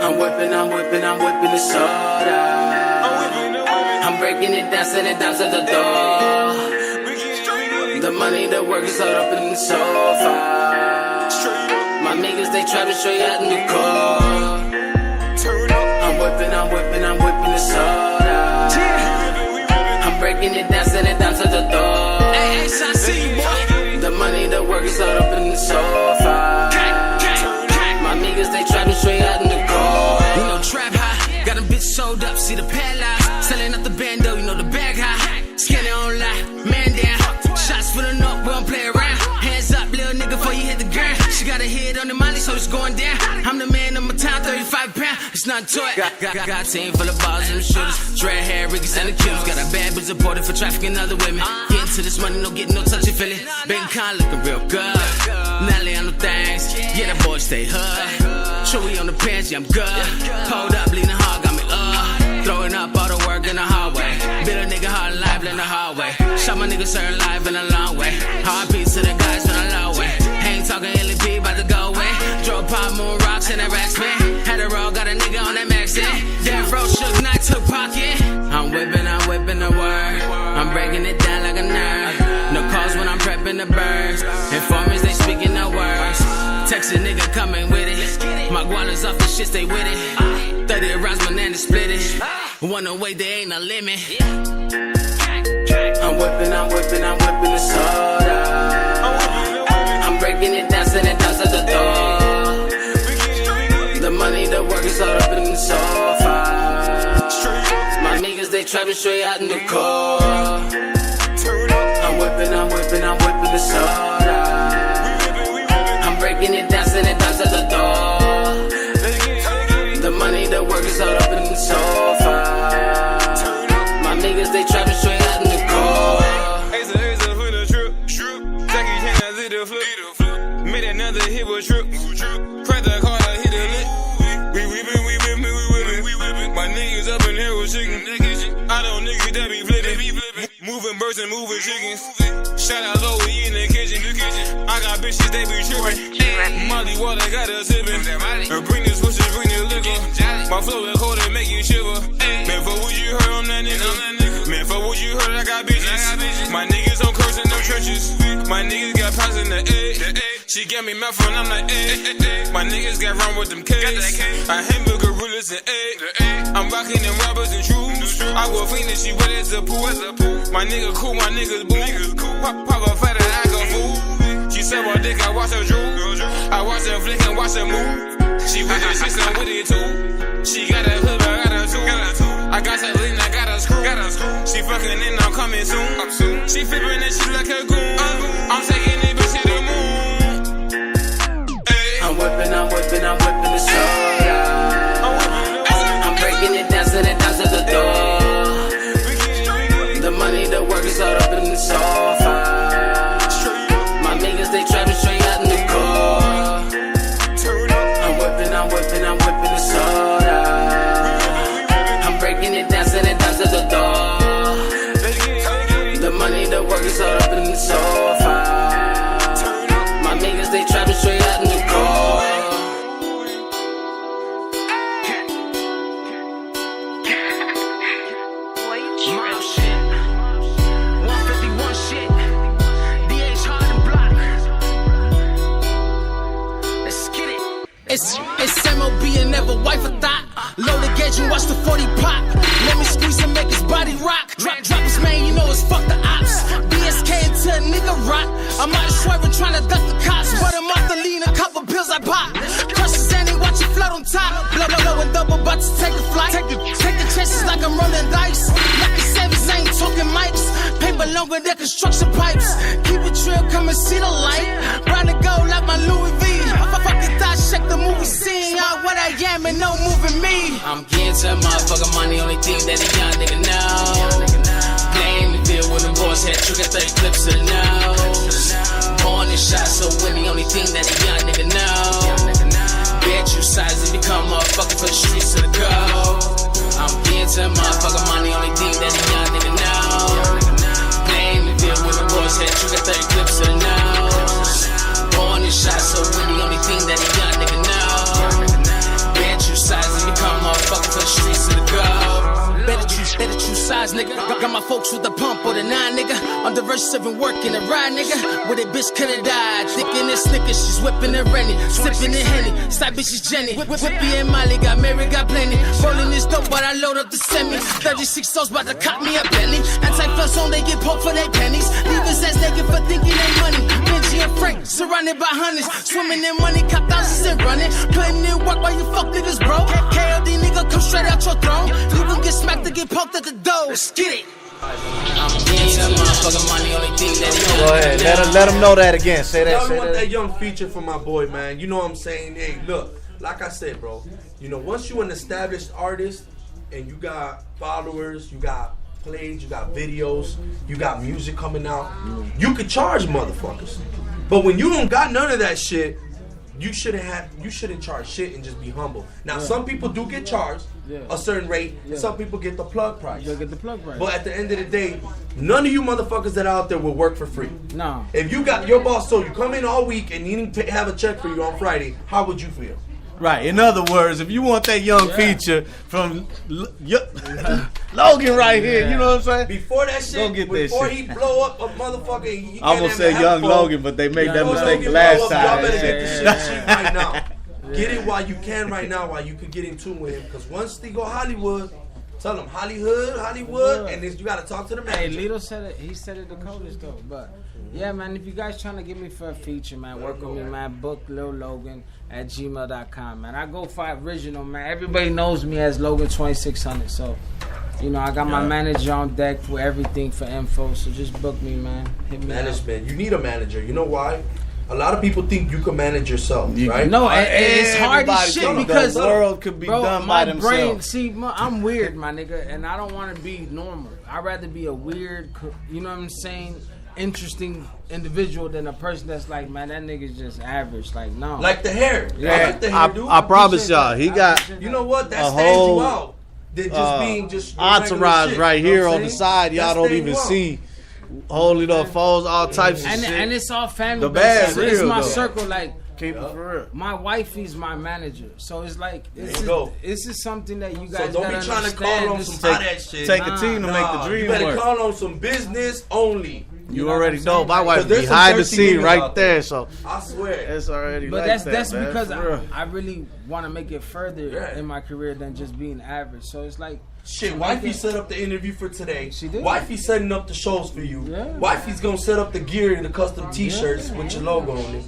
I'm whipping the soda. I'm breaking it down, sending it down to the door. The money, the work is all up in the sofa. My niggas, they try to show you how to do core. I'm whipping the soda. I'm breaking it down, sending it down to the door. The money, the work is all up in the sofa. My niggas, they try to show you how to do core. You know, trap high, got them bitch sold up, see the padlock. Selling up the bando, you know the bag high. Skinny on line, man down. Shots for the note, we don't play around. Hands up, little nigga, before you hit the ground. She got a head on the molly, so it's going down. I'm the man of my town, 35 pounds. It's not a toy. Got a team full of balls and shooters. Dread hair, Rickies, and the cubes. Got a bad bitch reported for trafficking other women. Getting to this money, no getting no touchy feeling. Bacon con looking real good. Nelly on the things, yeah, that boy stay hood. Chewy on the pants, yeah, I'm good. Hold up, leaning hard, got me throwing up all the work in the hallway. Bit a nigga hard live in the hallway. Shot my nigga certain live in a long way. Hard piece to the guys from the low way. Ain't talking LEP, about to go away. Drove pop, moon rocks in that rack spin. Had a roll, got a nigga on that max in. Death row shook, night took pocket. I'm whipping the word. I'm breaking it down like a nerve. No calls when I'm prepping the birds. Informers, they speaking the words. Text a nigga coming with it. My guala's off the shit, stay with it. 30 rounds, banana split it. One away, there ain't no limit. I'm whipping the soda. I'm breaking it down, sending it down to the door. The money, the work is all up in the sofa. My niggas, they try to show you how to do core. I'm whipping the soda. I'm breaking it down, sending it down to the door. The money, the work is all up in the sofa. My niggas, they try to show you how to do core. Ace for the trip. Jackie Chan, I did the flip. Made another hit with trip. Crack the car, I hit the lick. We whippin'. My niggas up in here with chicken. I know niggas that be flippin'. Moving birds and moving chickens. Shout out low, we in the kitchen. I got bitches, they be trippin'. Molly water got us sippin'. Bring the switches, bring the liquor. My flow is cold and make you shiver. Man, for what you heard, I'm that nigga. Man, for what you heard, I got bitches. My niggas don't curse in them trenches. My niggas got pounds in the egg. She got me mouth and I'm like, egg. My niggas got run with them cakes. I hamburger gorillas and egg. I'm rocking them robbers and troops. I go fiend and she wet as a pool. My nigga cool, my niggas boo. Pop a fighter, I go fool. She said my dick, I watch her drool. I watch her flick and watch her move. She with it, she's with it too. She got a hood, I got her too. I got her lean, I got her screw. She fucking in, I'm coming soon. She flipping and she like her goon. I'm taking it, bitch, to the moon. I'm whipping the soda. I'm breaking it down, sending it down to the door. The money, the work is all up in the sofa. My niggas, they try to show you how to do core. I'm whipping the soda. I'm breaking it down, sending it down to the door. The money, the work is all up in the sofa. My niggas, they try to show you how to do core. Mile shit, 151 shit, DH hard and block. Let's get it. It's MOB and never wife a thought. Load the gauge and watch the 40 pop. Let me squeeze and make his body rock. Drop his man, you know it's fuck the ops. BSK until a nigga rock. I'm out of swerving trying to duck the cops. But I'm off the lean, a couple pills I pop. Crushes and they watch it float on top. Blow and double, about to take a flight. Take the chances like I'm rolling dice. Like the sevens, I ain't talking mics. Paper longer than construction pipes. Keep it real, come and see the light. Round the gold like my Louis V. Fucking thought, check the movie scene. Out what I am and no moving me. I'm getting to motherfucking money, only thing that a young nigga know. Playing the field when the boys had trigger 30 clips to the nose. Born and shot so winning, only thing that a young nigga know. Bet you size and become motherfucker for the streets to the go. I'm getting to motherfucking money, only thing that a young nigga know. Playing the field when the boys had trigger 30 clips to the nose. Born and shot so winning, only thing that a young nigga know. Bet you size size, nigga. Got my folks with the pump or the 9, nigga. On the verse 7 working and ride, nigga. With a bitch coulda died. Thinking it's Snickers, she's whipping and Rennie. Sipping and Henny. Side bitch is Jenny. Whippy and Molly. Got married, got plenty. Rolling this dope, but I load up the semi. 36 souls about to cop me a Bentley. Anti-fell zone, they get poked for their pennies. Leave his ass naked for thinking they money. Benji and Frank, surrounded by hundreds. Swimming in money, cop thousands and running. Putting in work while you fuck niggas, bro. KLD nigga, come straight out your throne. You gon' get smacked to get poked at the door. Let's get it. Go ahead, let him know that again. Say that. I want that young feature for my boy, man. You know what I'm saying? Hey, look, like I said, bro. You know, once you an established artist and you got followers, you got plays, you got videos, you got music coming out, you could charge motherfuckers. But when you don't got none of that shit, you shouldn't charge shit and just be humble. Now, some people do get charged a certain rate. Some people get the plug price. You'll get the plug price. But at the end of the day, none of you motherfuckers that are out there will work for free. No. If you got your boss told you come in all week and he didn't have a check for you on Friday, how would you feel? Right. In other words, if you want that young feature from Logan right here, you know what I'm saying? Before that shit, Go get that before shit. he blow up a motherfucker, I'm gonna say young Logan, but they made that mistake the last time. Y'all better get this shit right now. Get it while you can right now, while you could get in tune with him. Because once they go Hollywood, tell them Hollywood, and then you gotta talk to the manager. Hey, Lito said it. He said it the coldest though. But yeah, man, if you guys trying to get me for a feature, man, work with me, man. Book Lil Logan at gmail.com, man. I go for original, man. Everybody knows me as Logan 2600. So, you know, I got my manager on deck for everything for info. So just book me, man. Hit me Management. You need a manager. You know why? A lot of people think you can manage yourself, right? No, it's hard as shit because the world could be done by themselves. See, I'm weird, my nigga, and I don't want to be normal. I'd rather be a weird, you know what I'm saying, interesting individual than a person that's like, man, that nigga's just average. Like, no. Like the hair. Yeah, I like the hair, dude. I promise y'all, he got You know what? That a stands whole, you out. Than just being just entourage shit, right you know here what on I'm the saying? side. Y'all That don't stands even you out. see. Holy the foes, all types of shit. And it's all family. The bad based. real, It's my though. circle. Like, Keep it for real. my wifey's my manager, so it's like this is something that you guys So don't gotta be trying to understand. call on some hot ass shit. Take a team to make the You dream better work. call on some business only. You already know my wife there's some behind the thirsty scene niggas right out there, so I swear. it's already. But like that's man, because for real. I really want to make it further Yeah. in my career than just being average. So it's like Shit, wifey set up the interview for today. She did. Wifey setting up the shows for you. Yeah. Wifey's gonna set up the gear and the custom t-shirts with your logo on it.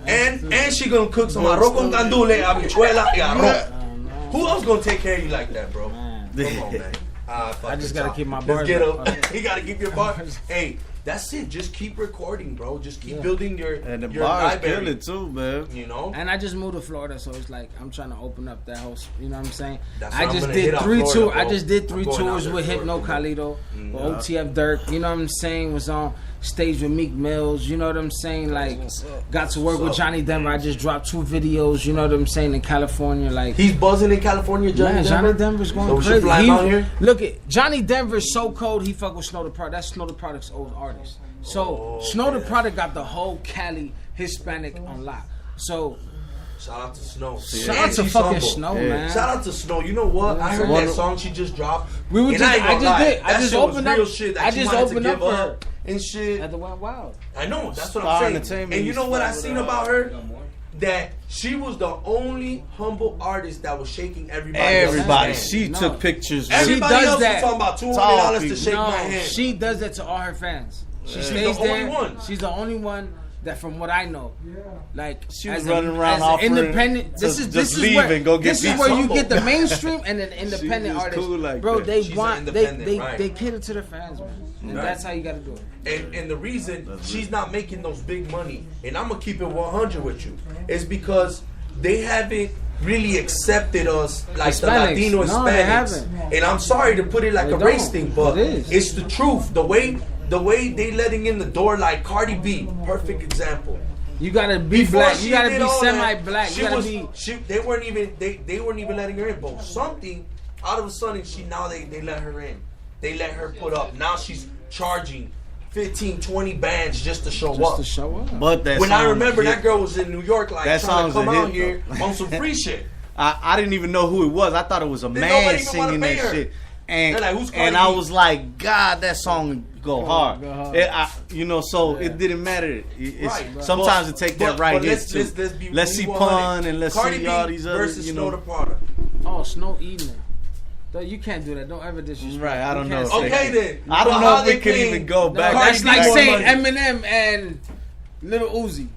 And she gonna cook some arroz con candule, habichuela, y arroz. Who else gonna take care of you like that, bro? Man. Come on, man. I just gotta keep my Let's bars get up. up. He gotta keep your bars. Hey, that's it. Just keep recording, bro. Just keep building your And the your bars library. kill it too, man. You know. And I just moved to Florida, so it's like I'm trying to open up that whole. You know what I'm saying? That's I what I'm just gonna did hit out 3 Florida, tours. I bro. just did I'm 3 going out tours there, with Hypno Florida. Carlito, with OTF Dirk. You know what I'm saying? Was on stage with Meek Mills. You know what I'm saying? Like got to work with Johnny Denver. I just dropped 2 videos. You know what I'm saying? In California, like. He's buzzing in California, Johnny Johnny Denver. Denver's going So we should crazy. fly him out here? Look at Johnny Denver's so cold. He fuck with Snow the Product. That's Snow the Product's old artist. So Snow the Product got the whole Cali Hispanic on lock. So Shout out to Snow. shout out to she's fucking humble. Snow, man. Shout out to Snow. You know what? I heard One that of- song she just dropped. We were and just- I ain't I gonna just lie. did. I That just shit was opened up- real shit that I she just wanted to opened give up for her. and shit. At the Wild Wild. I know. That's what Star I'm saying. Entertainment And you know what I used to seen fuck with about her? That she was the only humble artist that was shaking everybody. Everybody, else's she hand. No. took pictures. Everybody does else that. was talking about $200 to people. shake my No, hand. she does that to all her fans. She She's stays the there. only one. She's the only one that, from what I know, like She was as running around as offering an independent. to This is just this is leave where and go get this is beats. where you Humble. get the mainstream and an independent just artist. cool like Bro, that. they She's want an they independent, right. they cater to their fans, man, and Right. that's how you got to do it. And the reason she's not making those big money, and I'm gonna keep it 100 with you, is because they haven't really accepted us like the Hispanics. Latino No, Hispanics. they haven't. And I'm sorry to put it like They a race don't. thing, but It is. it's the truth. The way they letting in the door, like Cardi B, perfect example. You gotta be Before black. she You gotta did be all that, semi-black. she You gotta was- be. They weren't even letting her in. But something out of a sudden, they let her in. They let her put up. Now she's charging 15, 20 bands just to show Just up. to show up. But that When I song remember hit. that girl was in New York, like That trying to song's come a out hit, here though. on some free shit. I didn't even know who it was. I thought it was a Then man nobody even wanna singing pay that her. shit. And They're like, who's and Cardi I B? was like, God, that song go hard. go hard. It didn't matter. Right. Sometimes it take that right hits too. Let's see 100. Pun and let's Cardi see B all these other, versus you Snow know. the Product. Oh, Snow Eating. You can't do that. Don't ever disrespect. Right, I don't You know. can't say Okay that. then. I don't But know how if we they could came- even go No, back. that's like more saying money. Eminem and Lil Uzi.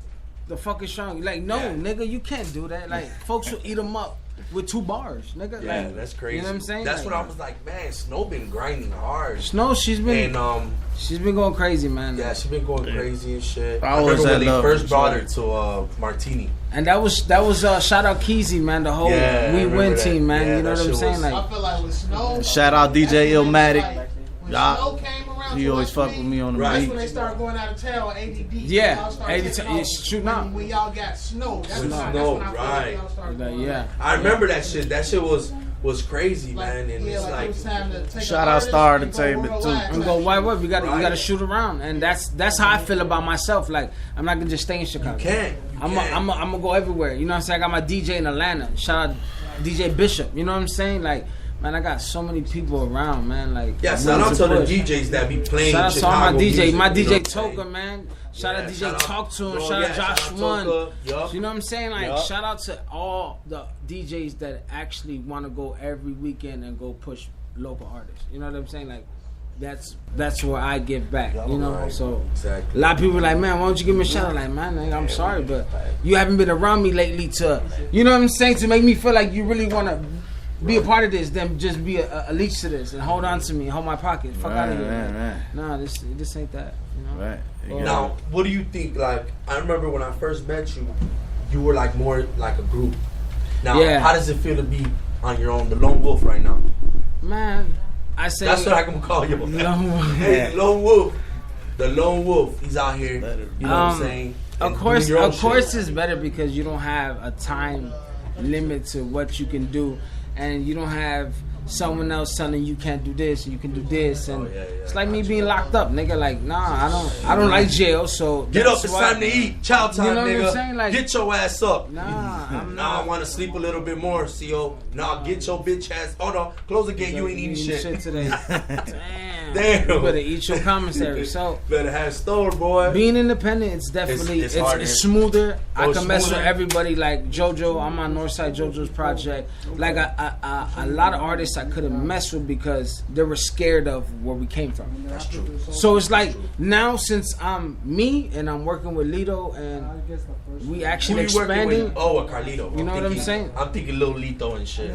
The fucking strong. Like, no, Yeah. nigga, you can't do that. Like, folks will eat them up with 2 bars, nigga. Yeah, like, that's crazy. You know what I'm saying? That's Like, what I was like, man. Snow been grinding hard, Snow, she's been going crazy, man. yeah, she been going crazy and shit. I I remember always when had they love first for brought Snow. her to Martini. And that was shout out Keezy, man. The whole Yeah, I We remember Win that. team, man. Yeah, you know that what I'm shit saying? was- Like, I feel like with Snow. Shout out DJ that's when Illmatic. it's like, when Y'all- Snow came around He to always us, fuck with me on the Right. That's beat. when they started going out of town on ADD. Yeah, Y'all started 80 taking it's off true now. when y'all got Snow. That's With when I Snow, feel like right. y'all started Like, going yeah. out. I remember that shit. That shit was crazy, Like, man. And yeah, it's like, like, it was time to take Shout an out artist Star and go Entertainment, too. worldwide. and go wide web. You gotta Right. shoot around, and that's how I feel about myself. Like, I'm not gonna just stay in Chicago. can't. I'm gonna go everywhere. You know what I'm saying? I got my DJ in Atlanta. Shout out DJ Bishop. You know what I'm saying? Like, man, I got so many people around, man. Like, yeah. I'm Shout out willing to the push. DJs that be playing. Shout out to all my Chicago DJ, music, my you know DJ what I'm saying? Toka, man. Shout out Yeah, DJ shout out- Talk to him. Bro, Shout yeah, out Josh shout out One. Toka. Yup. You know what I'm saying? Like, Yup. shout out to all the DJs that actually want to go every weekend and go push local artists. You know what I'm saying? Like, that's where I give back. You know, Right. so Exactly. a lot of people are like, man, why don't you give me a shout out? Like, man, I'm sorry, but you haven't been around me lately to, you know what I'm saying, to make me feel like you really want to be a part of this, then just be a leech to this and hold on to me and hold my pocket. Fuck out of here. Nah, this ain't that. You know? Right. Well, Now, what do you think? Like, I remember when I first met you, you were like more like a group. Now, Yeah. how does it feel to be on your own, the lone wolf right now? Man, I say That's what I'm gonna call you. Lone Wolf. Hey, lone wolf. The lone wolf. He's out here. You know what I'm saying? Of And course, doing your own of course, shit. it's better because you don't have a time limit to what you can do, and you don't have someone else telling you can't do this and you can do this, and yeah, it's like me being locked up, nigga. Like, nah, I don't like jail, so Get up, that's it's why- time to eat. Chow time, You know what I'm nigga. saying? Like- Get your ass up. Nah, I'm Nah, I not. want to sleep a little bit more, CO. Nah, get your bitch ass. Hold on, close the gate. You ain't eating shit. today. Damn. You better eat your commissary. So Better have store, boy. being independent, it's definitely It's it's harder. smoother. I Oh, can mess with smoother. everybody. Like JoJo, I'm on Northside JoJo's project. Like a lot of artists I couldn't mess with because they were scared of where we came from. That's true. So it's like now since I'm me and I'm working with Lito and we Who actually you working expanding. with? Oh, Carlito. You know what I'm saying? I'm thinking Lil Lito and shit.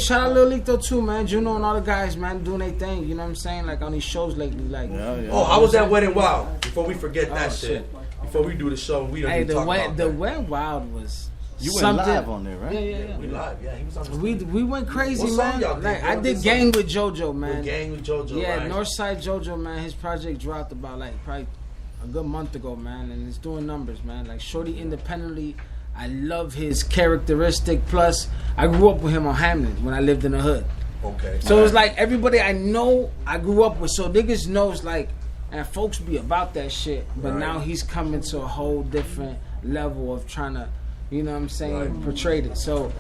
Shout out Lil Lito too, man. Juno and all the guys, man, doing their thing. You know what I'm saying? Like on these shows lately, like. Oh, how was that Wet and Wild? Before we forget that Oh, shit. Before we do the show, we don't Hey, even talk about the that. Wet Wild was You went something. live on there, right? Yeah. We live, yeah. He was on the We went crazy, What song man. y'all did? Like Y'all I did did something? Gang with JoJo, man. With Gang with JoJo, Yeah, right? Northside JoJo, man. His project dropped about like probably a good month ago, man, and it's doing numbers, man. Like Shorty independently, I love his characteristic. Plus, I grew up with him on Hamlin when I lived in the hood. Okay. So it's like everybody I know I grew up with. So niggas knows like, and folks be about that shit. But Right. now he's coming to a whole different level of trying to, you know what I'm saying, Right. portray it. So,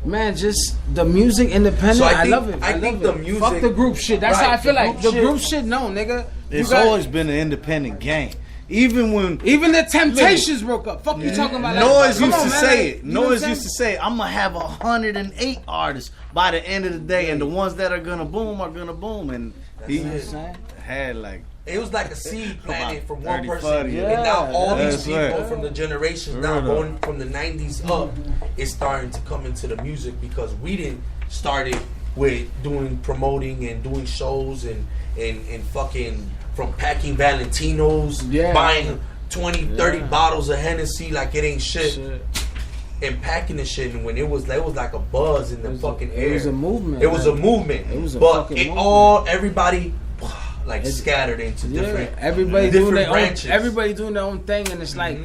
man, just the music independent. So I love it. I love think it. the music. Fuck the group shit. That's Right, how I feel the like. group The shit. group shit, no, nigga. You It's got- always been an independent game. Even when Even the Temptations broke up. Fuck you talking about? Noise Come used on, to man, say like, it. you know what Noise I'm used to say, I'm gonna have 108 artists by the end of the day, and the ones that are gonna boom are gonna boom. And he it. saying? had like It was like a seed planted from one 30, person, 40. and now all these That's people right. from the generations now Right. going from the 90s up is starting to come into the music because we didn't started with doing promoting and doing shows and fucking from packing Valentinos, Yeah. buying 20, 30 bottles of Hennessy like it ain't shit. And packing the shit, and when it was like a buzz in the fucking air. It was a movement. It was a man. movement. It was a but fucking it movement. all everybody like scattered into Yeah, different everybody different doing their own. branches. Everybody doing their own thing, and it's like